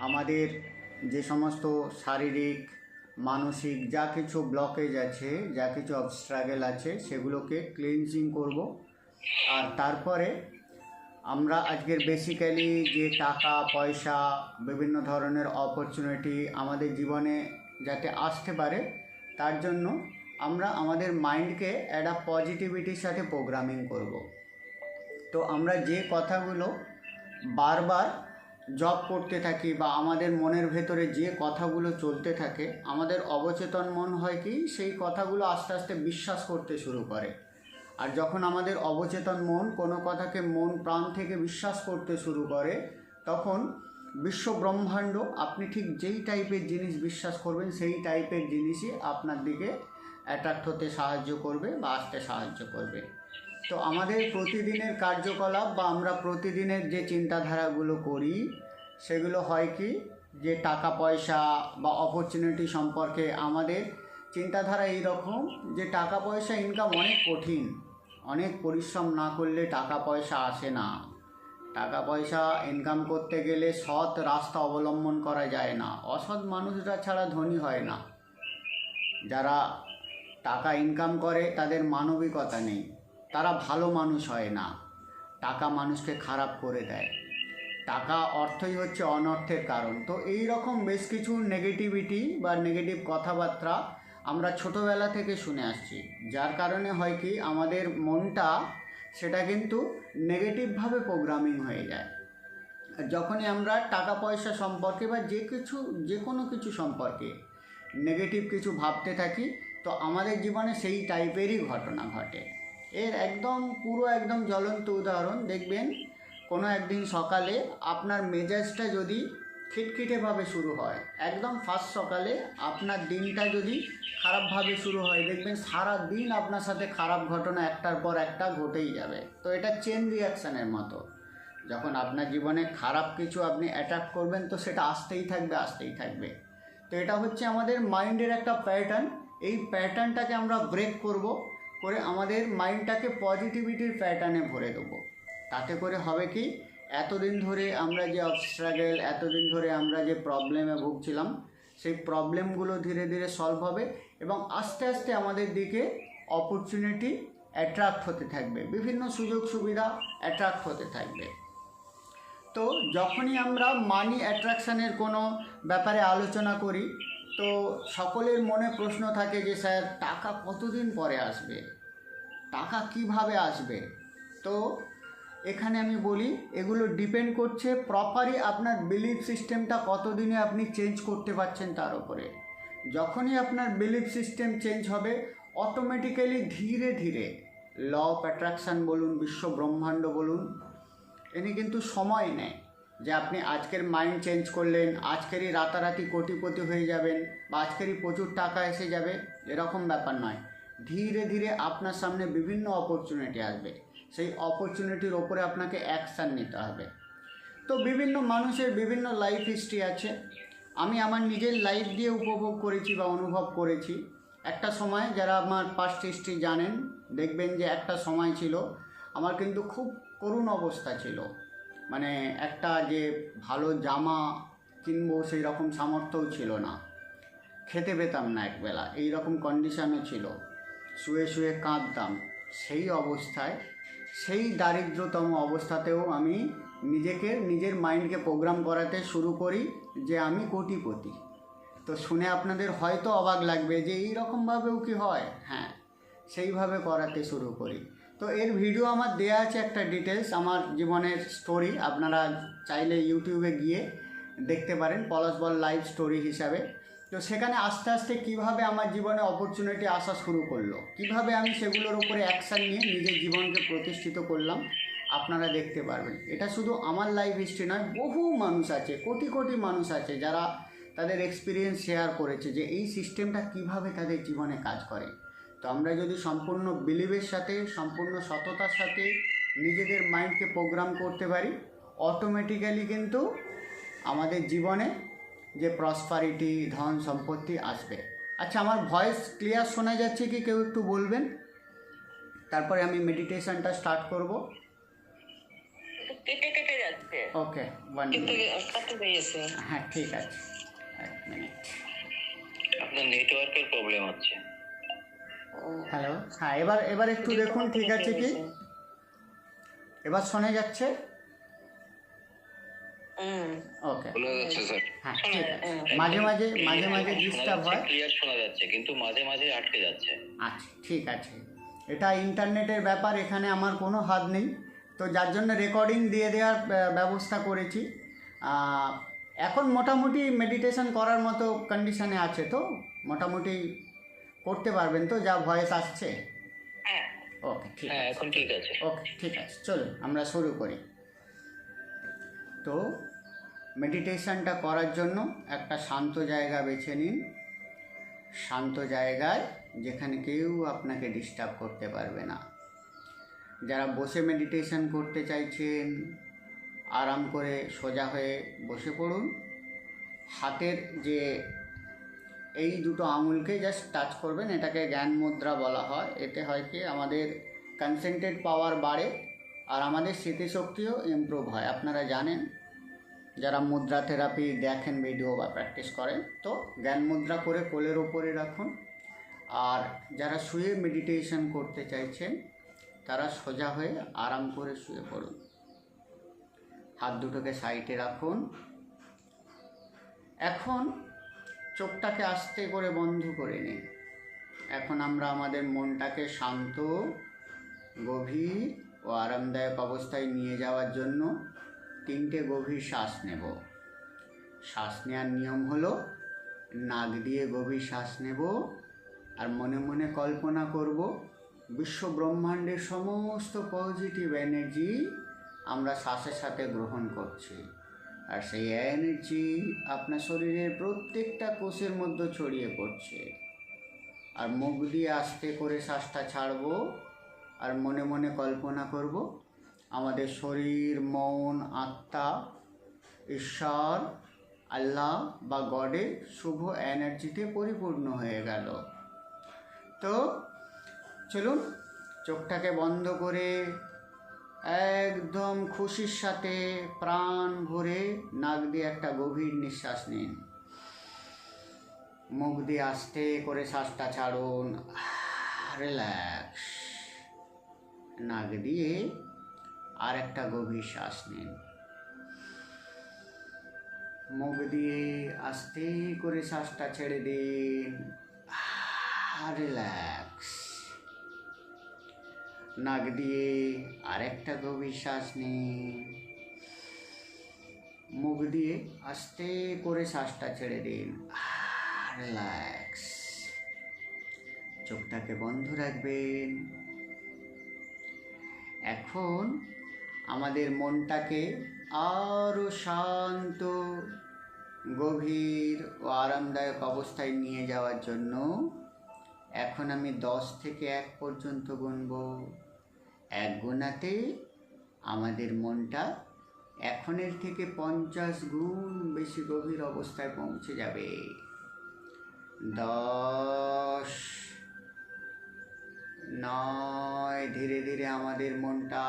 আমাদের যে সমস্ত শারীরিক মানসিক যা কিছু ব্লকেজ আছে, যা কিছু অবস্ট্রাগল আছে, সেগুলোকে ক্লিনজিং করব। আর তারপরে আমরা আজকের বেসিক্যালি যে টাকা পয়সা বিভিন্ন ধরনের অপরচুনিটি আমাদের জীবনে যাতে আসতে পারে, তার জন্য আমরা আমাদের মাইন্ডকে একটা পজিটিভিটির সাথে প্রোগ্রামিং করব। তো আমরা যে কথাগুলো বারবার জব করতে থাকি বা আমাদের মনের ভেতরে যে কথাগুলো চলতে থাকে, আমাদের অবচেতন মন হয় কি সেই কথাগুলো আস্তে আস্তে বিশ্বাস করতে শুরু করে। আর যখন আমাদের অবচেতন মন কোনো কথাকে মন প্রাণ থেকে বিশ্বাস করতে শুরু করে, তখন বিশ্ব ব্রহ্মাণ্ড আপনি ঠিক যেই টাইপের জিনিস বিশ্বাস করবেন সেই টাইপের জিনিসই আপনার দিকে অ্যাট্রাক্ট হতে সাহায্য করবে বা আসতে সাহায্য করবে। তো আমাদের প্রতিদিনের কার্যকলাপ বা আমরা প্রতিদিনের যে চিন্তাধারাগুলো করি, সেগুলো হয় কি যে টাকা পয়সা বা অপরচুনিটি সম্পর্কে আমাদের চিন্তাধারা এইরকম যে টাকা পয়সা ইনকাম অনেক কঠিন, অনেক পরিশ্রম না করলে টাকা পয়সা আসে না। টাকা পয়সা ইনকাম করতে গেলে সৎ রাস্তা অবলম্বন করা যায় না, অসৎ মানুষরা ছাড়া ধনী হয় না। যারা টাকা ইনকাম করে তাদের মানবিকতা নেই, তারা ভালো মানুষ হয় না। টাকা মানুষকে খারাপ করে দেয়, টাকা অর্থই হচ্ছে অনর্থের কারণ। তো এই রকম বেশ কিছু নেগেটিভিটি বা নেগেটিভ কথাবার্তা আমরা ছোটোবেলা থেকে শুনে আসছি, যার কারণে হয় কি আমাদের মনটা সেটা কিন্তু নেগেটিভভাবে প্রোগ্রামিং হয়ে যায়। যখনই আমরা টাকা পয়সা সম্পর্কে বা যে কোনো কিছু সম্পর্কে নেগেটিভ কিছু ভাবতে থাকি, তো আমাদের জীবনে সেই টাইপেরই ঘটনা ঘটে। এর পুরো একদম জ্বলন্ত উদাহরণ দেখবেন, কোনো একদিন সকালে আপনার মেজাজটা যদি খিটখিটেভাবে শুরু হয়, একদম ফার্স্ট সকালে আপনার দিনটা যদি খারাপভাবে শুরু হয়, দেখবেন সারা দিন আপনার সাথে খারাপ ঘটনা একটার পর একটা ঘটেই যাবে। তো এটা চেন রিয়াকশানের মতো। যখন আপনার জীবনে খারাপ কিছু আপনি অ্যাটাক করবেন, তো সেটা আসতেই থাকবে আসতেই থাকবে। তো এটা হচ্ছে আমাদের মাইন্ডের একটা প্যাটার্ন। এই প্যাটার্নটাকে আমরা ব্রেক করে আমাদের মাইন্ডটাকে পজিটিভিটির প্যাটার্নে ভরে দেবো। তাতে করে হবে কি, এতদিন ধরে আমরা যে অবস্ট্রাগল, এতদিন ধরে আমরা যে প্রবলেমে ভুগছিলাম, সেই প্রবলেমগুলো ধীরে ধীরে সলভ হবে এবং আস্তে আস্তে আমাদের দিকে অপরচুনিটি অ্যাট্রাক্ট হতে থাকবে, বিভিন্ন সুযোগ সুবিধা অ্যাট্রাক্ট হতে থাকবে। তো যখনই আমরা মানি অ্যাট্রাকশানের কোনো ব্যাপারে আলোচনা করি, তো সকলের মনে প্রশ্ন থাকে যে স্যার টাকা কতদিন পরে আসবে, টাকা কিভাবে আসবে। তো এখানে আমি বলি, এগুলো ডিপেন্ড করছে প্রপারই আপনার বিলিফ সিস্টেমটা কতদিনে আপনি চেঞ্জ করতে পারছেন তার উপরে। যখনই আপনার বিলিফ সিস্টেম চেঞ্জ হবে, অটোমেটিক্যালি ধীরে ধীরে ল অফ অ্যাট্রাকশান বলুন, বিশ্ব ব্রহ্মাণ্ড বলুন, এনে কিন্তু সময় নেয় যে আপনি আজকের মাইন্ড চেঞ্জ করলেন, আজকেরই রাতারাতি কোটিপতি হয়ে যাবেন বা আজকেরই প্রচুর টাকা এসে যাবে, এরকম ব্যাপার নয়। ধীরে ধীরে আপনার সামনে বিভিন্ন অপরচুনিটি আসবে, সেই অপরচুনিটির ওপরে আপনাকে অ্যাকশান নিতে হবে। তো বিভিন্ন মানুষের বিভিন্ন লাইফ হিস্ট্রি আছে। আমি আমার নিজের লাইফ দিয়ে উপভোগ করেছি বা অনুভব করেছি। একটা সময়, যারা আমার পাস্ট হিস্ট্রি জানেন, দেখবেন যে একটা সময় ছিল আমার কিন্তু খুব করুণ অবস্থা ছিল। মানে একটা যে ভালো জামা কিনবো সেই রকম সামর্থ্যও ছিল না, খেতে পেতাম না একবেলা, এই রকম কন্ডিশানও ছিল, শুয়ে শুয়ে কাঁদতাম। সেই অবস্থায়, সেই দারিদ্রতম অবস্থাতেও আমি নিজের মাইন্ডকে প্রোগ্রাম করাতে শুরু করি যে আমি কোটিপতি। তো শুনে আপনাদের হয়তো অবাক লাগবে যে এই রকমভাবেও কি হয়। হ্যাঁ, সেইভাবে করাতে শুরু করি। তো এর ভিডিও আমার দেয়া আছে একটা ডিটেলস, আমার জীবনের স্টোরি, আপনারা চাইলে ইউটিউবে গিয়ে দেখতে পারেন পলাশ বল লাইভ স্টোরি হিসাবে। তো সেখানে আস্তে আস্তে কীভাবে আমার জীবনে অপরচুনিটি আসা শুরু করলো, কিভাবে আমি সেগুলোর উপরে অ্যাকশান নিয়ে নিজের জীবনকে প্রতিষ্ঠিত করলাম, আপনারা দেখতে পারবেন। এটা শুধু আমার লাইফ হিস্ট্রি নয়, বহু মানুষ আছে, কোটি কোটি মানুষ আছে যারা তাদের এক্সপিরিয়েন্স শেয়ার করেছে যে এই সিস্টেমটা কিভাবে তাদের জীবনে কাজ করে। তো আমরা যদি সম্পূর্ণ বিলিভের সাথে, সম্পূর্ণ সততার সাথে নিজেদের মাইন্ডকে প্রোগ্রাম করতে পারি, অটোমেটিক্যালি কিন্তু আমাদের জীবনে যে প্রসপারিটি, ধন সম্পত্তি আসবে। আচ্ছা, আমার ভয়েস ক্লিয়ার শোনা যাচ্ছে কি কেউ একটু বলবেন, তারপরে আমি মেডিটেশনটা স্টার্ট করব। কেটে কেটে যাচ্ছে, ওকে, 1 কিন্তু মিনিট। কাটতে পেয়েছে। হ্যাঁ, ঠিক আছে, 1 মিনিট। আপনার নেটওয়ার্কের প্রবলেম হচ্ছে। হ্যালো, হ্যাঁ, এবার একটু দেখুন ঠিক আছে কি? এবার শোনা যাচ্ছে? ওকে, শোনা যাচ্ছে স্যার। হ্যাঁ, ঠিক আছে। মাঝে মাঝে ডিস্টার্ব হয়। ক্লিয়ার শোনা যাচ্ছে, কিন্তু মাঝে মাঝে আটকে যাচ্ছে। আচ্ছা, ঠিক আছে। এটা ইন্টারনেটের ব্যাপার, এখানে আমার কোনো হাত নেই। তো যার জন্য রেকর্ডিং দিয়ে দেওয়ার ব্যবস্থা করেছি। এখন মোটামুটি মেডিটেশন করার মতো কন্ডিশনে আছে তো? মোটামুটি করতে পারবেন তো, যা ভয়েস আসছে? হ্যাঁ, ওকে, ঠিক হ্যাঁ, আছে। এখন ঠিক আছে। ওকে, ঠিক আছে, চলুন আমরা শুরু করি। তো মেডিটেশনটা করার জন্য একটা শান্ত জায়গা বেছে নিন। শান্ত জায়গায়, যেখানে কেউ আপনাকে ডিস্টার্ব করতে পারবে না। যারা বসে মেডিটেশন করতে চাইছেন, আরাম করে সোজা হয়ে বসে পড়ুন। হাতের যে এই দুটো আঙুলকে জাস্ট টাচ করবেন, এটাকে জ্ঞান মুদ্রা বলা হয়। এতে হয় কি, আমাদের কনসেন্ট্রেট পাওয়ার বাড়ে আর আমাদের স্মৃতিশক্তিও ইমপ্রুভ হয়। আপনারা জানেন, যারা মুদ্রা থেরাপি দেখেন ভিডিও বা প্র্যাকটিস করেন, তো জ্ঞান মুদ্রা করে কোলের ওপরে রাখুন। আর যারা শুয়ে মেডিটেশন করতে চাইছেন, তারা সোজা হয়ে আরাম করে শুয়ে পড়ুন। হাত দুটোকে সাইডে রাখুন। এখন চোখটাকে আস্তে করে বন্ধ করে নিন। এখন আমরা আমাদের মনটাকে শান্ত, গভীর ও আরামদায়ক অবস্থায় নিয়ে যাওয়ার জন্য 3টে গভীর শ্বাস নেব। শ্বাস নেওয়ার নিয়ম হলো, নাক দিয়ে গভীর শ্বাস নেব আর মনে মনে কল্পনা করব বিশ্ব ব্রহ্মাণ্ডের সমস্ত পজিটিভ এনার্জি আমরা শ্বাসের সাথে গ্রহণ করছি। আর সেই এনার্জি আপনার শরীরের প্রত্যেকটা কোষের মধ্যে ছড়িয়ে পড়ছে। আর মুখ দিয়ে আস্তে করে শ্বাসটা ছাড়বো আর মনে মনে কল্পনা করব আমাদের শরীর, মন, আত্মা, ঈশ্বর, আল্লাহ বা গডের শুভ এনার্জিতে পরিপূর্ণ হয়ে গেল। তো চলুন, চোখটাকে বন্ধ করে একদম খুশির সাথে প্রাণ ভরে নাক দিয়ে একটা গভীর নিঃশ্বাস নিন। মুখ দিয়ে আস্তে করে শ্বাসটা ছাড়ুন, রিল্যাক্স। নাক দিয়ে আর একটা গভীর শ্বাস নিন। মুখ দিয়ে আস্তে করে শ্বাসটা ছেড়ে দিন, রিল্যাক্স। নাক দিয়ে আরেকটা গভীর শ্বাস নিন। মুখ দিয়ে আস্তে করে শ্বাসটা ছেড়ে দিন, রিল্যাক্স। চোখটাকে বন্ধ রাখবেন। এখন আমাদের মনটাকে আরও শান্ত, গভীর ও আরামদায়ক অবস্থায় নিয়ে যাওয়ার জন্য এখন আমি 10 থেকে 1 পর্যন্ত গুনব। 1 গোনাতে আমাদের মনটা এখনের থেকে 50 গুণ বেশি গভীর অবস্থায় পৌঁছে যাবে। 10, 9, ধীরে ধীরে আমাদের মনটা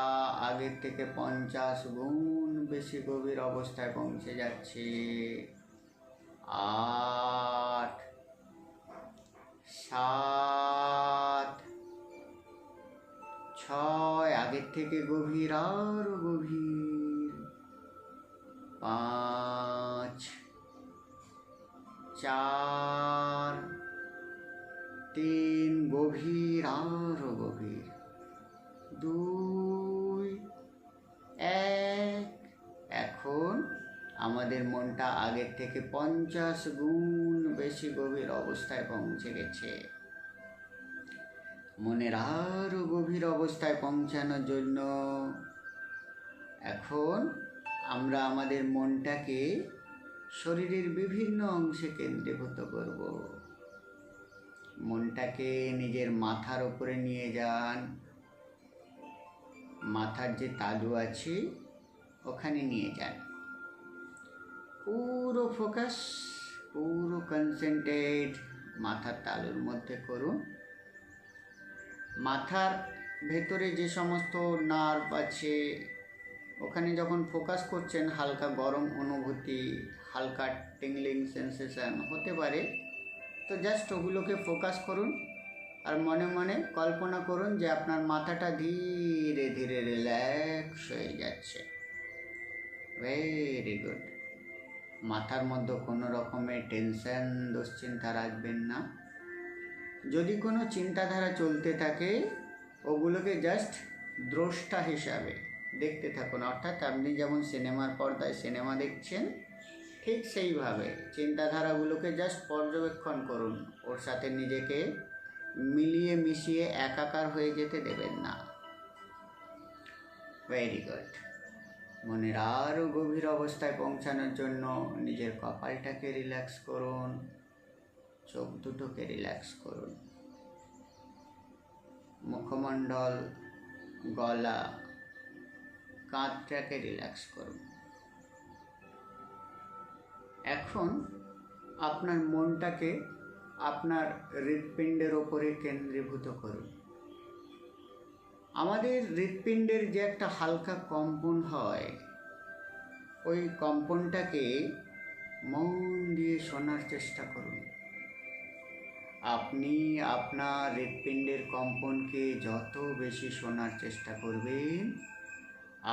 আগের থেকে 50 গুণ বেশি গভীর অবস্থায় পৌঁছে যাচ্ছে। 8, 7, 6, আগের থেকে গভীর, আরো গভীর। 5, 4, 3, গভীর, আরো গভীর। 2, 1। এখন আমাদের মনটা আগের থেকে 50 গুণ বেশি গভীর অবস্থায় পৌঁছে গেছে। মনের আরো গভীর অবস্থায় পৌঁছানোর জন্য এখন আমরা আমাদের মনটাকে শরীরের বিভিন্ন অংশে কেন্দ্রীভূত করব। মনটাকে নিজের মাথার উপরে নিয়ে যান। মাথার যে তালু আছে ওখানে নিয়ে যান। পুরো ফোকাস, পুরো কনসেন্ট্রেট মাথার তালুর মধ্যে করুন। মাথার ভেতরে যে সমস্ত নার্ভ আছে ওখানে যখন ফোকাস করছেন হালকা গরম অনুভূতি, হালকা টিংলিং সেন্সেশন হতে পারে। তো জাস্ট ওগুলোকে ফোকাস করুন আর মনে মনে কল্পনা করুন যে আপনার মাথাটা ধীরে ধীরে রিল্যাক্স হয়ে যাচ্ছে। Very good. মাথার মধ্যে কোনো রকমের টেনশন দুশ্চিন্তা রাখবেন না। যদি কোনো চিন্তাধারা চলতে থাকে ওগুলোকে জাস্ট দ্রষ্টা হিসাবে দেখতে থাকুন। অর্থাৎ আপনি যেমন সিনেমার পর্দায় সিনেমা দেখছেন ঠিক সেইভাবে চিন্তাধারাগুলোকে জাস্ট পর্যবেক্ষণ করুন। ওর সাথে নিজেকে মিলিয়ে মিশিয়ে একাকার হয়ে যেতে দেবেন না। Very good. মনের আরও গভীর অবস্থায় পৌঁছানোর জন্য নিজের কপালটাকে রিল্যাক্স করুন, চোখ দুটোকে রিল্যাক্স করুন, মুখমণ্ডল, গলা, কাঁধটাকে রিল্যাক্স করুন। এখন আপনার মনটাকে আপনার হৃৎপিণ্ডের ওপরে কেন্দ্রীভূত করুন। আমাদের হৃৎপিণ্ডের যে একটা হালকা কম্পন হয়, ওই কম্পনটাকে মন দিয়ে শোনার চেষ্টা করুন। আপনি আপনার হৃৎপিণ্ডের কম্পনকে যত বেশি শোনার চেষ্টা করবেন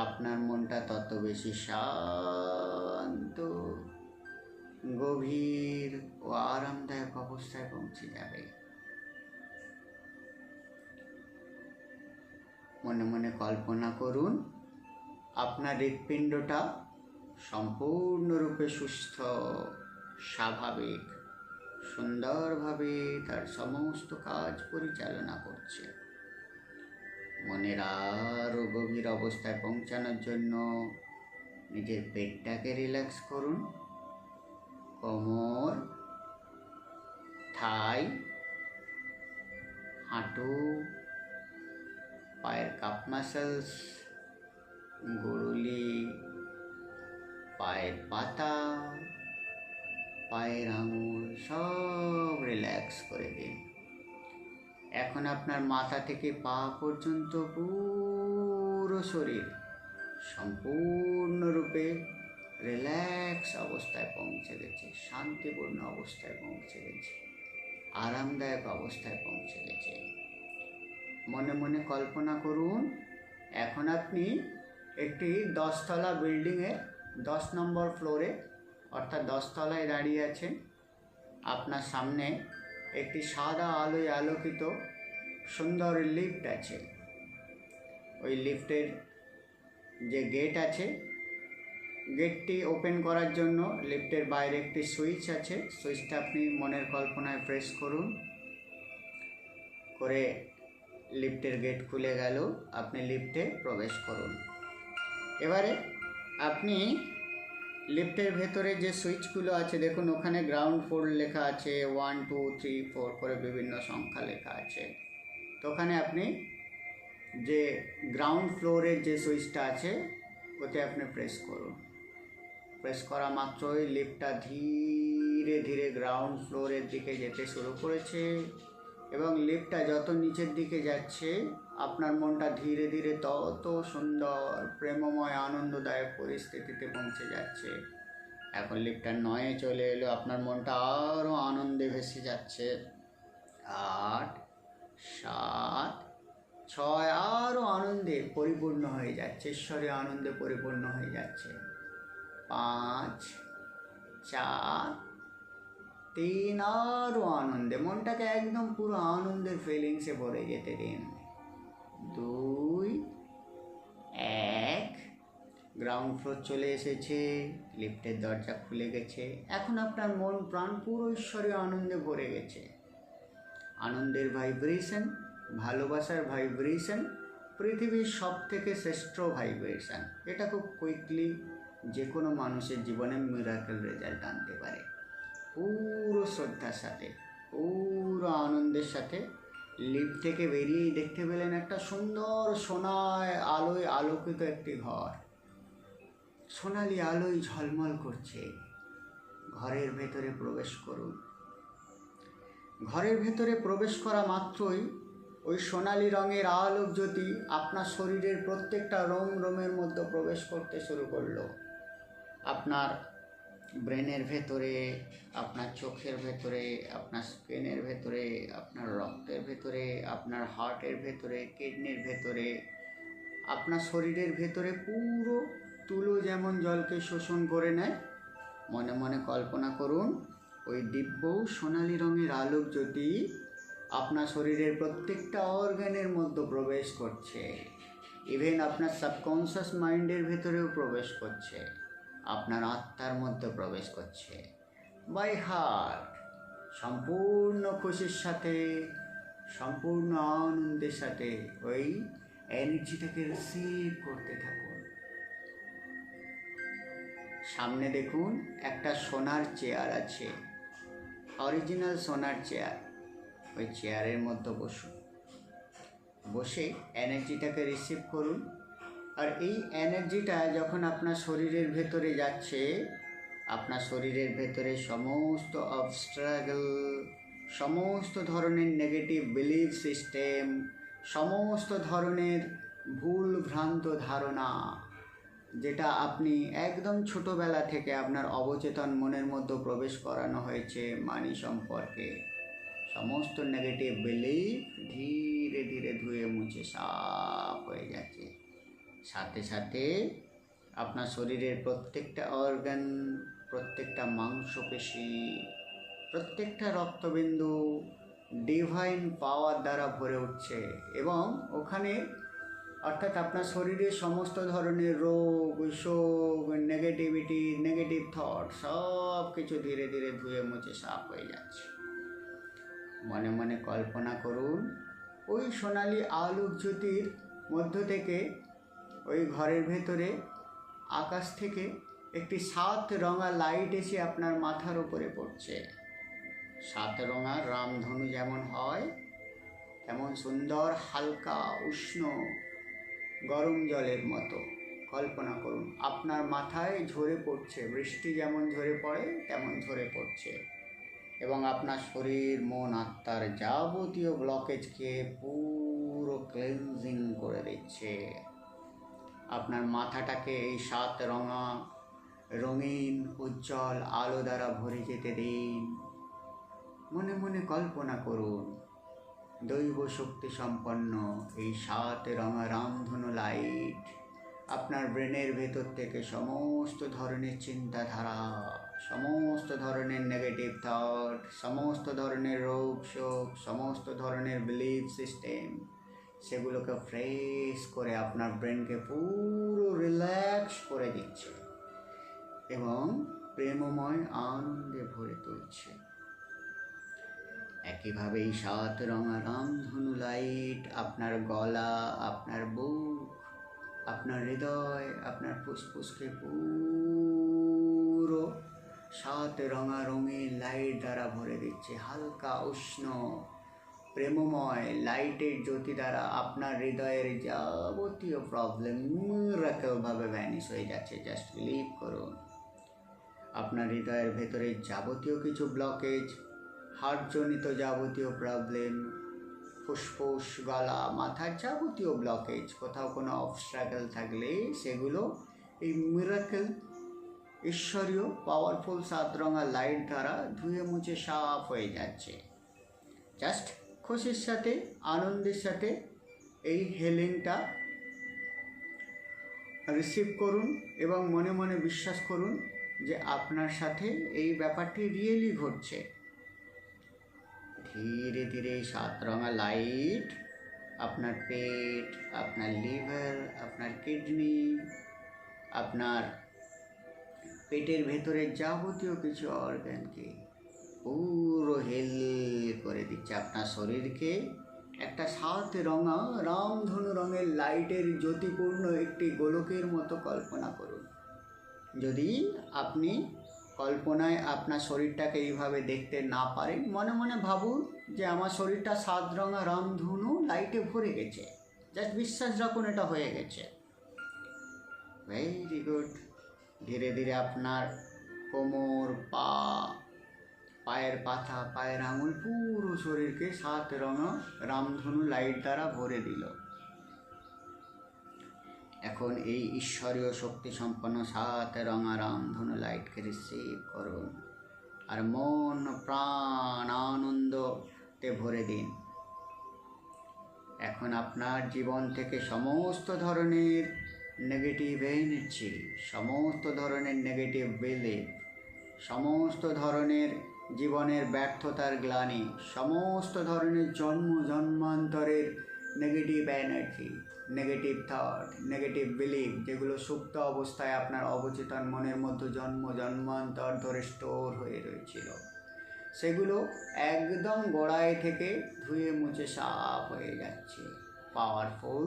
আপনার মনটা তত বেশি শান্ত, গভীর ও আরামদায়ক অবস্থায় পৌঁছে যাবে। মনে মনে কল্পনা করুন আপনার হৃৎপিণ্ডটা সম্পূর্ণরূপে সুস্থ, স্বাভাবিক, সুন্দরভাবে তার সমস্ত কাজ পরিচালনা করছে। মনের আরও গভীর অবস্থায় পৌঁছানোর জন্য নিজের পেটটাকে রিল্যাক্স করুন। কোমর, থাই, হাঁটু, পায়ের কাপ মাসেলস, গুড়ুলি, পায়ের পাতা, পায়ের আঙুল সব রিল্যাক্স করে দিন। এখন আপনার মাথা থেকে পা পর্যন্ত পুরো শরীর সম্পূর্ণরূপে রিল্যাক্স অবস্থায় পৌঁছে গেছে, শান্তিপূর্ণ অবস্থায় পৌঁছে গেছে, আরামদায়ক অবস্থায় পৌঁছে গেছে। মনে মনে কল্পনা করুন এখন আপনি একটি 10তলা বিল্ডিংয়ের 10 নম্বর ফ্লোরে অর্থাৎ 10 তলায় দাঁড়িয়ে আছেন। আপনার সামনে একটি সাদা আলোয় আলোকিত সুন্দর লিফট আছে। ওই লিফটের যে গেট আছে, গেটটি ওপেন করার জন্য লিফটের বাইরে একটি সুইচ আছে। সুইচটা আপনি মনের কল্পনায় প্রেস করুন, করে লিফটের গেট খুলে গেল। আপনি লিফটে প্রবেশ করুন। এবারে আপনি লিফটের ভেতরে যে সুইচগুলো আছে দেখুন, ওখানে গ্রাউন্ড ফ্লোর লেখা আছে, 1 2 3 4 করে বিভিন্ন সংখ্যা লেখা আছে। তো ওখানে আপনি যে গ্রাউন্ড ফ্লোরের যে সুইচটা আছে ওতে আপনি প্রেস করুন। প্রেস করা মাত্রই লিফটটা ধীরে ধীরে গ্রাউন্ড ফ্লোরের দিকে যেতে শুরু করেছে এবং লিফটটা যত নিচের দিকে যাচ্ছে আপনার মনটা ধীরে ধীরে তত সুন্দর, প্রেমময়, আনন্দদায়ক পরিস্থিতিতে পৌঁছে যাচ্ছে। এখন লিফটটা 9-এ চলে এলো, আপনার মনটা আরও আনন্দে ভেসে যাচ্ছে। 8, 7, 6 আরও আনন্দে পরিপূর্ণ হয়ে যাচ্ছে, ঈশ্বরীয় আনন্দে পরিপূর্ণ হয়ে যাচ্ছে। 5, 4, 3 আরও আনন্দে, মনটাকে একদম পুরো আনন্দের ফিলিংসে ভরে যেতে দিন। 2, 1, গ্রাউন্ড ফ্লোর চলে এসেছে, লিফটের দরজা খুলে গেছে। এখন আপনার মন প্রাণ পুরো ঈশ্বরীয় আনন্দে ভরে গেছে। আনন্দের ভাইব্রেশন, ভালোবাসার ভাইব্রেশন, পৃথিবীর সব থেকে শ্রেষ্ঠ ভাইব্রেশন। এটা খুব কুইকলি যে কোনো মানুষের জীবনে মিরাকেল রেজাল্ট আনতে পারে। পুরো শ্রদ্ধার সাথে, পুরো আনন্দের সাথে লিফট থেকে বেরিয়েই দেখতে পেলেন একটা সুন্দর সোনায় আলোয় আলোকিত একটি ঘর। সোনালি আলোয় ঝলমল করছে। ঘরের ভেতরে প্রবেশ করুন। ঘরের ভেতরে প্রবেশ করা মাত্রই ওই সোনালি রঙের আলোক জ্যোতি আপনার শরীরের প্রত্যেকটা রোমের মধ্যে প্রবেশ করতে শুরু করলো। আপনার ব্রেনের ভেতরে, আপনার চোখের ভেতরে, আপনার স্কিনের ভেতরে, আপনার রক্তের ভেতরে, আপনার হার্টের ভেতরে, কিডনির ভেতরে, আপনার শরীরের ভেতরে পুরো তুলো যেমন জলকে শোষণ করে নেয়, মনে মনে কল্পনা করুন ওই দিব্য সোনালি রঙের আলোক জ্যোতি আপনার শরীরের প্রত্যেকটা অর্গানের মধ্যে প্রবেশ করছে। ইভেন আপনার সাবকনশিয়াস মাইন্ডের ভেতরেও প্রবেশ করছে, আপনার আত্মার মধ্যে প্রবেশ করছে। বাই হার্ট সম্পূর্ণ খুশির সাথে, সম্পূর্ণ আনন্দের সাথে ওই এনার্জিটাকে রিসিভ করতে থাকুন। সামনে দেখুন একটা সোনার চেয়ার আছে, অরিজিনাল সোনার চেয়ার। ওই চেয়ারের মধ্যে বসুন, বসে এনার্জিটাকে রিসিভ করুন। আর এই এনার্জিটা যখন আপনার শরীরের ভেতরে যাচ্ছে, আপনার শরীরের ভেতরে সমস্ত অবস্ট্রাগল, সমস্ত ধরনের নেগেটিভ বিলিফ সিস্টেম, সমস্ত ধরনের ভুল ভ্রান্ত ধারণা, যেটা আপনি একদম ছোটোবেলা থেকে আপনার অবচেতন মনের মধ্যে প্রবেশ করানো হয়েছে মানি সম্পর্কে, সমস্ত নেগেটিভ বিলিফ ধীরে ধীরে ধুয়ে মুছে সাফ হয়ে যাচ্ছে। সাথে সাথে আপনার শরীরের প্রত্যেকটা অর্গান, প্রত্যেকটা মাংসপেশি, প্রত্যেকটা রক্তবিন্দু ডিভাইন পাওয়ার দ্বারা ভরে উঠছে। এবং ওখানে অর্থাৎ আপনার শরীরের সমস্ত ধরনের রোগ, শোক, নেগেটিভিটি, নেগেটিভ থট সব কিছু ধীরে ধীরে ধুয়ে মুছে সাফ হয়ে যাচ্ছে। মনে মনে কল্পনা করুন ওই সোনালি আলোক জ্যোতির মধ্য থেকে ওই ঘরের ভেতরে আকাশ থেকে একটি 7 রঙা লাইট এসে আপনার মাথার উপরে পড়ছে। 7 রঙা রামধনু যেমন হয় তেমন সুন্দর, হালকা, উষ্ণ, গরম জলের মতো কল্পনা করুন আপনার মাথায় ঝরে পড়ছে। বৃষ্টি যেমন ঝরে পড়ে তেমন ঝরে পড়ছে এবং আপনার শরীর, মন, আত্মার যাবতীয় ব্লকেজকে পুরো ক্লিনজিং করে দিচ্ছে। আপনার মাথাটাকে এই 7 রঙা রঙিন উজ্জ্বল আলো দ্বারা ভরে যেতে দিন। মনে মনে কল্পনা করুন দৈব শক্তি সম্পন্ন এই 7 রঙা রামধনু লাইট আপনার ব্রেনের ভেতর থেকে সমস্ত ধরনের চিন্তাধারা, সমস্ত ধরনের নেগেটিভ থট, সমস্ত ধরনের রোগ শোক, সমস্ত ধরনের বিলিফ সিস্টেম, সেগুলোকে ফ্রেশ করে আপনার ব্রেনকে পুরো রিল্যাক্স করে দিচ্ছে এবং প্রেমময় আনন্দে ভরে তুলছে। একইভাবে এই 7 রঙা রামধনু লাইট আপনার গলা, আপনার বুক, আপনার হৃদয়, আপনার ফুসফুসকে পুরো 7 রঙা রঙিন লাইট দ্বারা ভরে দিচ্ছে। হালকা উষ্ণ প্রেমময় লাইটের জ্যোতি দ্বারা আপনার হৃদয়ের যাবতীয় প্রবলেম মিরাকেলভাবে ভ্যানিশ হয়ে যাচ্ছে। জাস্ট বিলিভ করুন আপনার হৃদয়ের ভেতরে যাবতীয় কিছু ব্লকেজ, হার্টজনিত যাবতীয় প্রবলেম, ফুসফুস, গলা, মাথার যাবতীয় ব্লকেজ, কোথাও কোনো অবস্ট্রাগল থাকলে সেগুলো এই মিরাকেল ঈশ্বরীয় পাওয়ারফুল 7 রঙা লাইট দ্বারা ধুয়ে মুছে সাফ হয়ে যাচ্ছে। জাস্ট খুশির সাথে, আনন্দের সাথে এই হিলিংটা রিসিভ করুন এবং মনে মনে বিশ্বাস করুন যে আপনার সাথে এই ব্যাপারটি রিয়েলি ঘটছে। ধীরে ধীরে 7 রঙা লাইট আপনার পেট, আপনার লিভার, আপনার কিডনি, আপনার পেটের ভেতরে যাবতীয় কিছু অর্গানকে পুরো হেল করে দিচ্ছে। আপনার শরীরকে একটা 7 রঙা রামধনু রঙের লাইটের জ্যোতিপূর্ণ একটি গোলকের মতো কল্পনা করুন। যদি আপনি কল্পনায় আপনার শরীরটাকে এইভাবে দেখতে না পারেন, মনে মনে ভাবুন যে আমার শরীরটা 7 রঙা রামধনু লাইটে ভরে গেছে। জাস্ট বিশ্বাস রাখুন এটা হয়ে গেছে। Very good. ধীরে ধীরে আপনার কোমর, পা, পায়ের পাতা, পায়ের আঙুল, পুরো শরীরকে 7 রঙা রামধনু লাইট দ্বারা ভরে দিল। এখন এই ঈশ্বরীয় শক্তি সম্পন্ন 7 রঙা রামধনু লাইটকে রিসিভ করুন আর মন প্রাণ আনন্দতে ভরে দিন। এখন আপনার জীবন থেকে সমস্ত ধরনের নেগেটিভ এনার্জি, সমস্ত ধরনের নেগেটিভ বিলিফ, সমস্ত ধরনের জীবনের ব্যর্থতার গ্লানি, সমস্ত ধরনের জন্মান্তরের negative energy, negative thought, negative belief, যেগুলো সুপ্ত অবস্থায় আপনার অবচেতন মনের মধ্যে জন্মান্তর ধরে স্টোর হয়ে রয়েছিল, সেগুলো একদম গোড়ায় থেকে ধুয়ে মুছে সাফ হয়ে যাচ্ছে। পাওয়ারফুল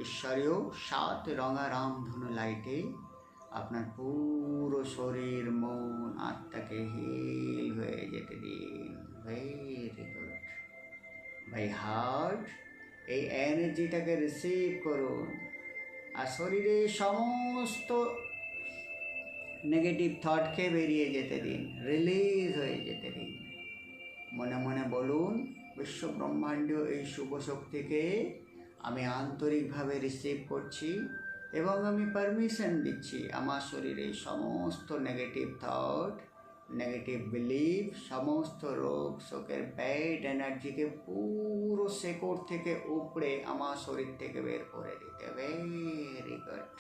ঈশ্বরীয় 7 রঙা রামধনু লাইটে আপনার পুরো শরীর, মন, আত্মাকে হিল হয়ে যেতে দিন। Very good. বাই হার্ট এই এনার্জিটাকে রিসিভ করুন আর শরীরে সমস্ত নেগেটিভ থটকে বেরিয়ে যেতে দিন, রিলিজ হয়ে যেতে দিন। মনে মনে বলুন, বিশ্ব ব্রহ্মাণ্ডীয় এই শুভ শক্তিকে আমি আন্তরিকভাবে রিসিভ করছি এবং আমি পারমিশন দিচ্ছি আমার শরীরে সমস্ত নেগেটিভ থট, নেগেটিভ বিলিফ, সমস্ত রোগ শোকের ব্যাড এনার্জিকে পুরো শেকড় থেকে উপড়ে আমার শরীর থেকে বের করে দিতে। Very good.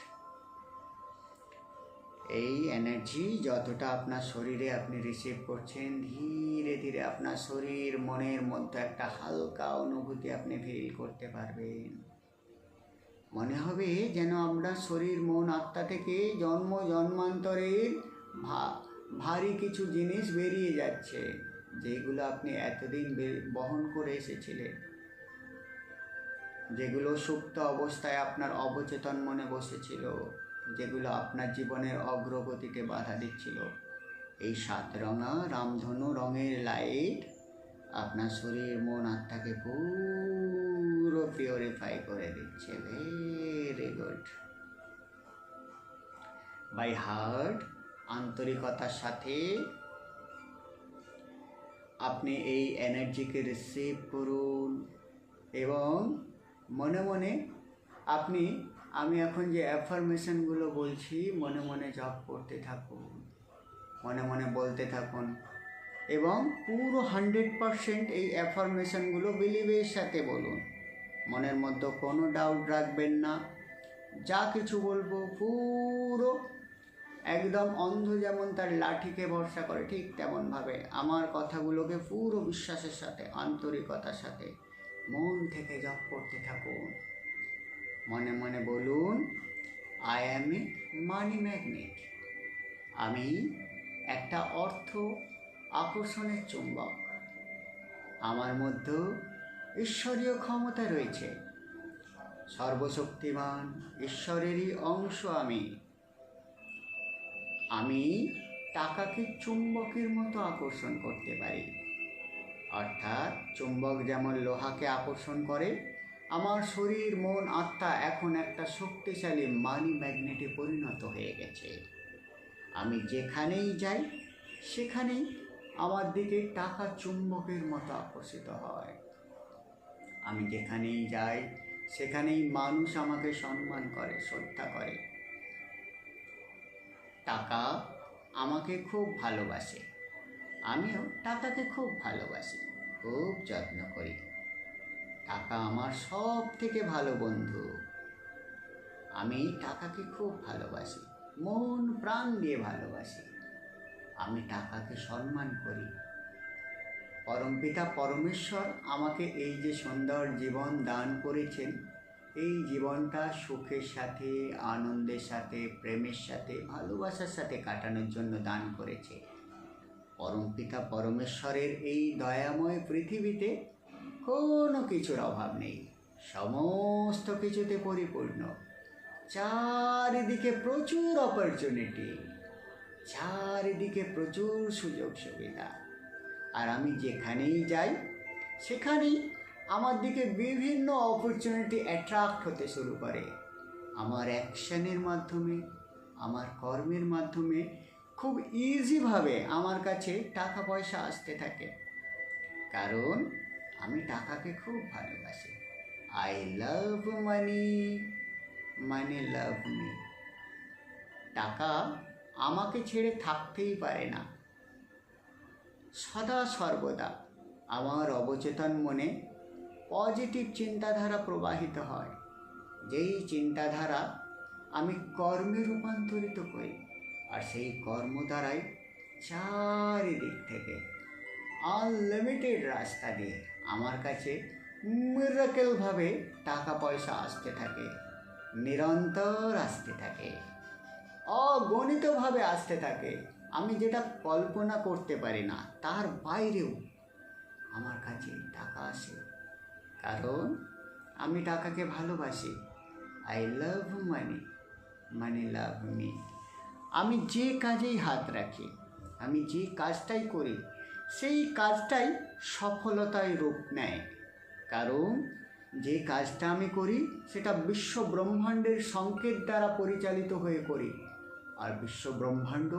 এই এনার্জি যতটা আপনার শরীরে আপনি রিসিভ করছেন, ধীরে ধীরে আপনার শরীর মনের মধ্যে একটা হালকা অনুভূতি আপনি ফিল করতে পারবেন। মনে হবে যেন আমরা শরীর, মন, আত্মা থেকে জন্মান্তরের ভারী কিছু জিনিস বেরিয়ে যাচ্ছে, যেগুলো আপনি এতদিন বহন করে এসেছিলেন, যেগুলো সুপ্ত অবস্থায় আপনার অবচেতন মনে বসেছিল, যেগুলো আপনার জীবনের অগ্রগতিতে বাধা দিচ্ছিল। এই 7 রঙা রামধনু রঙের লাইট আপনার শরীর, মন, আত্মাকে পুরো পিউরিফাই করে দিচ্ছে। Very good. বাই হার্ট আন্তরিকতার সাথে আপনি এই এনার্জিকে রিসিভ করুন এবং মনে মনে আমি এখন যে অ্যাফার্মেশনগুলো বলছি মনে মনে জপ করতে থাকুন, মনে মনে বলতে থাকুন এবং পুরো 100% এই অ্যাফার্মেশনগুলো বিলিভের সাথে বলুন। মনের মধ্যে কোনো ডাউট রাখবেন না। যা কিছু বলবো পুরো একদম অন্ধ যেমন তার লাঠিকে ভরসা করে, ঠিক তেমনভাবে আমার কথাগুলোকে পুরো বিশ্বাসের সাথে, আন্তরিকতার সাথে মন থেকে জপ করতে থাকুন। মনে মনে বলুন, I am A money magnet. আমি একটা অর্থ আকর্ষণের চুম্বক। আমার মধ্যে ঈশ্বরীয় ক্ষমতা রয়েছে। সর্বশক্তিমান ঈশ্বরেরই অংশ আমি টাকাকে চুম্বকের মতো আকর্ষণ করতে পারি। অর্থাৎ চুম্বক যেমন লোহাকে আকর্ষণ করে, আমার শরীর, মন, আত্মা এখন একটা শক্তিশালী মানি ম্যাগনেটে পরিণত হয়ে গেছে। আমি যেখানেই যাই সেখানেই আমার দিকে টাকা চুম্বকের মতো আকর্ষিত হয়। আমি যেখানেই যাই সেখানেই মানুষ আমাকে সম্মান করে, শ্রদ্ধা করে। টাকা আমাকে খুব ভালোবাসে, আমিও টাকাকে খুব ভালোবাসি, খুব যত্ন করি। টাকা আমার সব থেকে ভালো বন্ধু। আমি টাকাকে খুব ভালোবাসি, মন প্রাণ দিয়ে ভালোবাসি। আমি টাকাকে সম্মান করি। পরমপিতা পরমেশ্বর আমাকে এই যে সুন্দর জীবন দান করেছেন, এই জীবনটা সুখের সাথে, আনন্দের সাথে, প্রেমের সাথে, ভালোবাসার সাথে কাটানোর জন্য দান করেছে। পরমপিতা পরমেশ্বরের এই দয়াময় পৃথিবীতে কোনো কিছুর অভাব নেই, সমস্ত কিছুতে পরিপূর্ণ। চারিদিকে প্রচুর অপরচুনিটি, চারিদিকে প্রচুর সুযোগ সুবিধা। আর আমি যেখানেই যাই সেখানেই আমার দিকে বিভিন্ন অপরচুনিটি অ্যাট্রাক্ট হতে শুরু করে। আমার অ্যাকশনের মাধ্যমে, আমার কর্মের মাধ্যমে খুব ইজিভাবে আমার কাছে টাকা পয়সা আসতে থাকে, কারণ আমি টাকাকে খুব ভালোবাসি। I love money, money love me. টাকা আমাকে ছেড়ে থাকতেই পারে না। সদা সর্বদা আমার অবচেতন মনে পজিটিভ চিন্তাধারা প্রবাহিত হয়, যেই চিন্তাধারা আমি কর্মে রূপান্তরিত করি, আর সেই কর্ম দ্বারাই চারিদিক থেকে আনলিমিটেড রাস্তা দিয়ে আমার কাছে মিরাকেলভাবে টাকা পয়সা আসতে থাকে, নিরন্তর আসতে থাকে, অগণিতভাবে আসতে থাকে। আমি যেটা কল্পনা করতে পারি না তার বাইরেও আমার কাছে টাকা আসে, কারণ আমি টাকাকে ভালোবাসি। I love money, money love me. আমি যে কাজেই হাত রাখি, আমি যে কাজটাই করি, সেই কাজটাই সফলতায় রূপ নেয়, কারণ যে কাজটা আমি করি সেটা বিশ্ব ব্রহ্মাণ্ডের সংকেত দ্বারা পরিচালিত হয়ে করি, আর বিশ্ব ব্রহ্মাণ্ড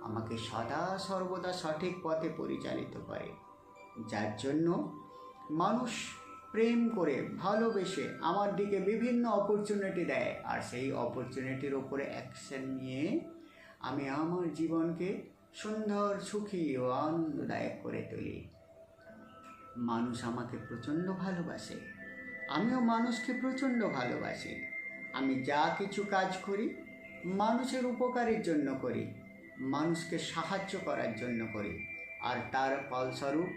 আমাকে সদা সর্বদা সঠিক পথে পরিচালিত করে, যার জন্য মানুষ প্রেম করে ভালোবেসে আমার দিকে বিভিন্ন অপরচুনিটি দেয়, আর সেই অপরচুনিটির ওপরে অ্যাকশন নিয়ে আমি আমার জীবনকে সুন্দর, সুখী ও আনন্দদায়ক করে তুলি। মানুষ আমাকে প্রচণ্ড ভালোবাসে, আমিও মানুষকে প্রচণ্ড ভালোবাসি। আমি যা কিছু কাজ করি মানুষের উপকারের জন্য করি, মানুষকে সাহায্য করার জন্য করি, আর তার ফলস্বরূপ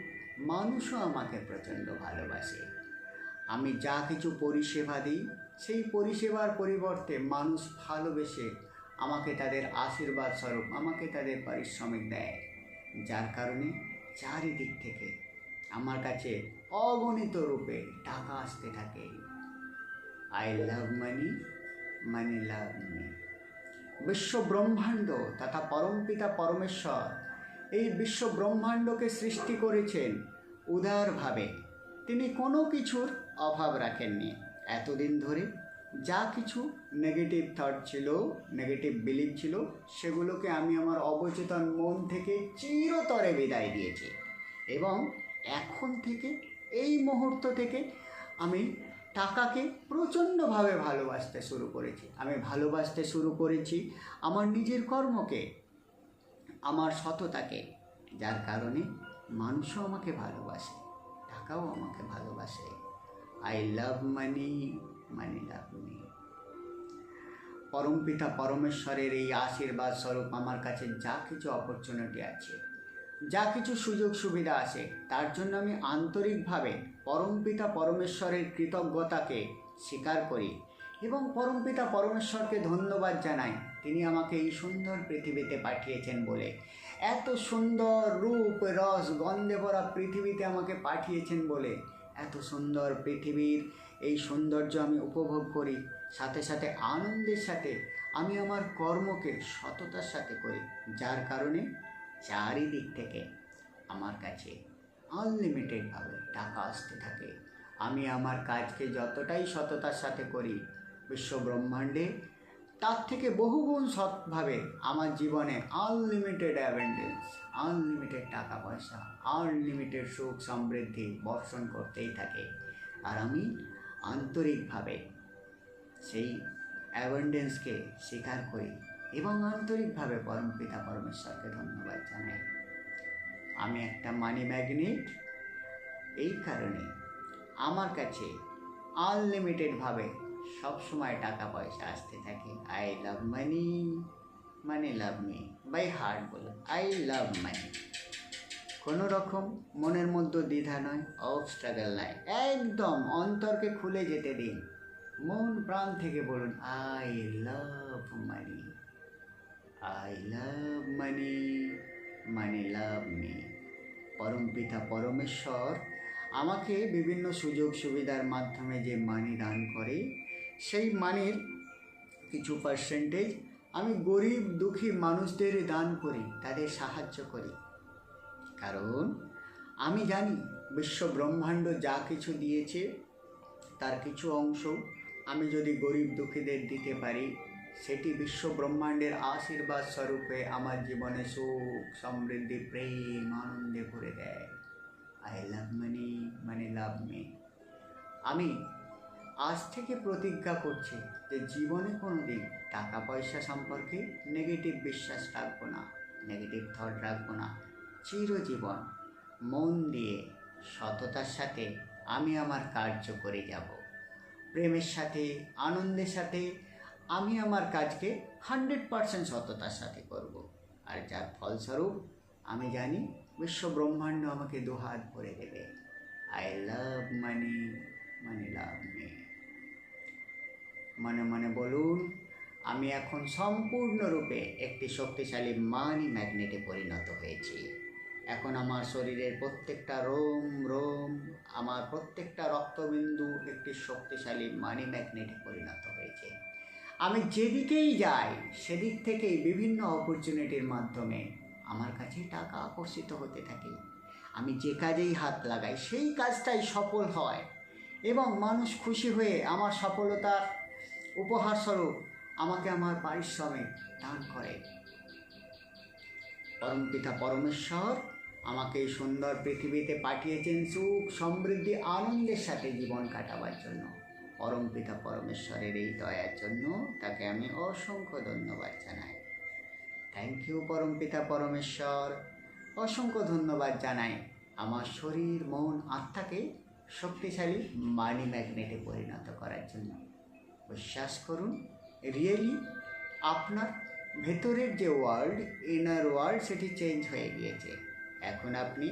মানুষও আমাকে প্রচণ্ড ভালোবাসে। আমি যা কিছু পরিষেবা দিই সেই পরিষেবার পরিবর্তে মানুষ ভালোবেসে আমাকে তাদের আশীর্বাদ স্বরূপ আমাকে তাদের পারিশ্রমিক দেয়, যার কারণে চারিদিক থেকে আমার কাছে অগণিত রূপে টাকা আসতে থাকে। I love money, money love me. বিশ্ব ব্রহ্মাণ্ড তথা পরমপিতা পরমেশ্বর এই বিশ্ব ব্রহ্মাণ্ডকে সৃষ্টি করেছেন উদারভাবে। তিনি কোনো কিছুর অভাব রাখেননি। এতদিন ধরে যা কিছু নেগেটিভ থট ছিল, নেগেটিভ বিলিভ ছিল, সেগুলোকে আমি আমার অবচেতন মন থেকে চিরতরে বিদায় দিয়েছি, এবং এখন থেকে এই মুহূর্ত থেকে আমি টাকাকে প্রচণ্ডভাবে ভালোবাসতে শুরু করেছি। আমি ভালোবাসতে শুরু করেছি আমার নিজের কর্মকে, আমার সততাকে, যার কারণে মানুষও আমাকে ভালোবাসে, টাকাও আমাকে ভালোবাসে। I love money, money love me. পরমপিতা পরমেশ্বরের এই আশীর্বাদ স্বরূপ আমার কাছে যা কিছু অপরচুনিটি আছে, যা কিছু সুযোগ সুবিধা আছে, তার জন্য আমি আন্তরিকভাবে পরমপিতা পরমেশ্বরের কৃতজ্ঞতাকে স্বীকার করি এবং পরমপিতা পরমেশ্বরকে ধন্যবাদ জানাই। তিনি আমাকে এই সুন্দর পৃথিবীতে পাঠিয়েছেন বলে, এত সুন্দর রূপ রস গন্ধে ভরা পৃথিবীতে আমাকে পাঠিয়েছেন বলে, এত সুন্দর পৃথিবীর এই সৌন্দর্য আমি উপভোগ করি, সাথে সাথে আনন্দের সাথে আমি আমার কর্মকে সততার সাথে করি, যার কারণে চারিদিক থেকে আমার কাছে আনলিমিটেডভাবে টাকা আসতে থাকে। আমি আমার কাজকে যতটাই সততার সাথে করি, বিশ্ব ব্রহ্মাণ্ডে তার থেকে বহুগুণ সৎভাবে আমার জীবনে আনলিমিটেড অ্যাবেন্ডেন্স, আনলিমিটেড টাকা পয়সা, আনলিমিটেড সুখ সমৃদ্ধি বর্ষণ করতেই থাকে। আর আমি আন্তরিকভাবে সেই অ্যাবেন্ডেন্সকে স্বীকার করি এবং আন্তরিকভাবে পরমপিতা পরমেশ্বরকে ধন্যবাদ জানাই। আমি একটা মানি ম্যাগনেট, এই কারণে আমার কাছে আনলিমিটেডভাবে সবসময় টাকা পয়সা আসতে থাকে। I love money, money love me. By heart বলো, আই লাভ মানি। কোনো রকম মনের মধ্যে দ্বিধা নয়, অবস্ট্রাগল নয়, একদম অন্তরকে খুলে যেতে দিন, মন প্রাণ থেকে বলুন I love money, I love money, money love me. পরমপিতা পরমেশ্বর আমাকে বিভিন্ন সুযোগ সুবিধার মাধ্যমে যে মানি দান করে, সেই মানির কিছু পার্সেন্টেজ আমি গরিব দুঃখী মানুষদের দান করি, তাদের সাহায্য করি, কারণ আমি জানি বিশ্ব ব্রহ্মাণ্ড যা কিছু দিয়েছে তার কিছু অংশ আমি যদি গরিব দুঃখীদের দিতে পারি, সেটি বিশ্ব ব্রহ্মাণ্ডের আশীর্বাদ স্বরূপে আমার জীবনে সুখ সমৃদ্ধি প্রেম আনন্দে ভরে দেয়। I love money, money love me. আমি আজ থেকে প্রতিজ্ঞা করছি যে জীবনে কোনো দিন টাকা পয়সা সম্পর্কে নেগেটিভ বিশ্বাস রাখবো না, নেগেটিভ থট রাখবো না। চিরজীবন মন দিয়ে সততার সাথে আমি আমার কার্য করে যাব। প্রেমের সাথে আনন্দের সাথে আমি আমার কাজকে 100% সততার সাথে করব। আর যার ফলস্বরূপ আমি জানি বিশ্ব ব্রহ্মাণ্ড আমাকে দুহাত ভরে দেবে। I love money, money love me. মনে মনে বলুন, আমি এখন সম্পূর্ণরূপে একটি শক্তিশালী মানি ম্যাগনেটে পরিণত হয়েছি। এখন আমার শরীরের প্রত্যেকটা রোম রোম, আমার প্রত্যেকটা রক্তবিন্দু একটি শক্তিশালী মানি ম্যাগনেটে পরিণত হয়েছে। আমি যেদিকেই যাই সেদিক থেকেই বিভিন্ন অপরচুনিটির মাধ্যমে আমার কাছে টাকা আকর্ষিত হতে থাকে। আমি যে কাজেই হাত লাগাই সেই কাজটাই সফল হয় এবং মানুষ খুশি হয়ে আমার সফলতার উপহারস্বরূপ আমাকে আমার পারিশ্রমিক দান করে। পরমপিতা পরমেশ্বর আমাকে এই সুন্দর পৃথিবীতে পাঠিয়েছেন সুখ সমৃদ্ধি আনন্দের সাথে জীবন কাটাবার জন্য। পরমপিতা পরমেশ্বরের এই দয়ার জন্য তাকে আমি অসংখ্য ধন্যবাদ জানাই। থ্যাংক ইউ পরমপিতা পরমেশ্বর, অসংখ্য ধন্যবাদ জানাই আমার শরীর মন আত্মাকে শক্তিশালী মানি ম্যাগনেটে পরিণত করার জন্য। বিশ্বাস করুন, রিয়েলি আপনার ভেতরের যে ওয়ার্ল্ড, ইনার ওয়ার্ল্ড, সেটি চেঞ্জ হয়ে গিয়েছে। এখন আপনি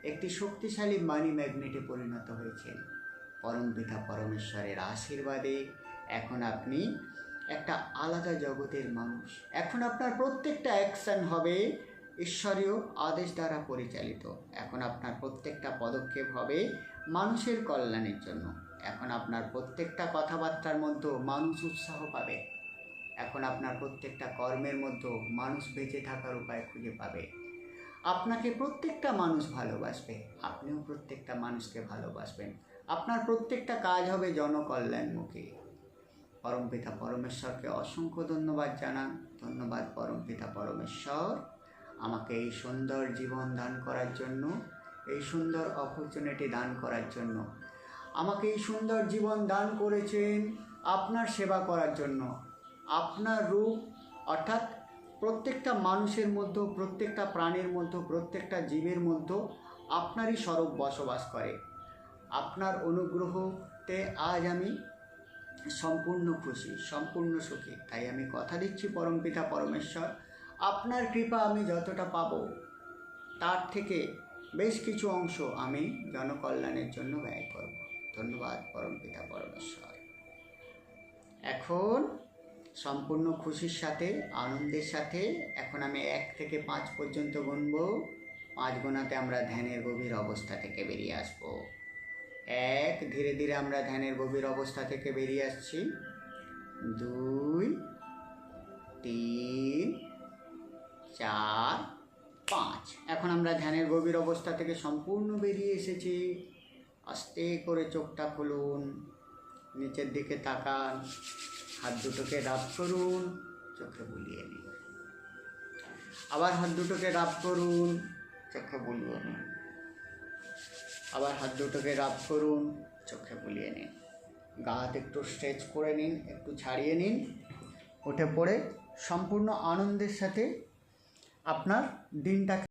একটি শক্তিশালী মানি ম্যাগনেটে পরিণত হয়েছেন পরমপিতা পরমেশ্বরের আশীর্বাদে। এখন আপনি একটা আলাদা জগতের মানুষ। এখন আপনার প্রত্যেকটা অ্যাকশন হবে ঈশ্বরীয় আদেশ দ্বারা পরিচালিত। এখন আপনার প্রত্যেকটা পদক্ষেপ হবে মানুষের কল্যাণের জন্য। এখন আপনার প্রত্যেকটা কথাবার্তার মধ্যে মানুষ উৎসাহ পাবে। এখন আপনার প্রত্যেকটা কর্মের মধ্যে মানুষ বেঁচে থাকার উপায় খুঁজে পাবে। আপনাকে প্রত্যেকটা মানুষ ভালোবাসবে, আপনিও প্রত্যেকটা মানুষকে ভালোবাসবেন। আপনার প্রত্যেকটা কাজ হবে জনকল্যাণমুখী। পরমপিতা পরমেশ্বরকে অসংখ্য ধন্যবাদ জানান। ধন্যবাদ পরমপিতা পরমেশ্বর, আমাকে এই সুন্দর জীবন দান করার জন্য, এই সুন্দর অপরচুনিটি দান করার জন্য। আমাকে এই সুন্দর জীবন দান করেছেন আপনার সেবা করার জন্য। আপনার রূপ অর্থাৎ প্রত্যেকটা মানুষের মধ্যে, প্রত্যেকটা প্রাণীর মধ্যে, প্রত্যেকটা জীবের মধ্যে আপনারই স্বরূপ বসবাস করে। আপনার অনুগ্রহতে আজ আমি সম্পূর্ণ খুশি, সম্পূর্ণ সুখী। তাই আমি কথা দিচ্ছি পরমপিতা পরমেশ্বর, আপনার কৃপা আমি যতটা পাবো তার থেকে বেশ কিছু অংশ আমি জনকল্যাণের জন্য ব্যয় করব। ধন্যবাদ পরমপিতা পরমেশ্বর। এখন সম্পূর্ণ খুশির সাথে আনন্দের সাথে এখন আমি 1 থেকে 5 পর্যন্ত গুনব। 5 গোনাতে আমরা ধ্যানের গভীর অবস্থা থেকে বেরিয়ে আসব। 1, ধীরে ধীরে আমরা ধ্যানের গভীর অবস্থা থেকে বেরিয়ে আসছি। 2, 3, 4, 5। এখন আমরা ধ্যানের গভীর অবস্থা থেকে সম্পূর্ণ বেরিয়ে এসেছি। আস্তে করে চোখটা খুলুন, নিচের দিকে তাকান, হাত দুটোকে রাব করুন, চোখে বুলিয়ে নিন। আবার হাত দুটোকে রাব করুন, চোখে বুলিয়ে নিন। আবার হাত দুটোকে রাব করুন, চোখে বুলিয়ে নিন। গা হাত একটু স্ট্রেচ করে নিন, একটু ছাড়িয়ে নিন। উঠে পড়ে সম্পূর্ণ আনন্দের সাথে আপনার দিনটাকে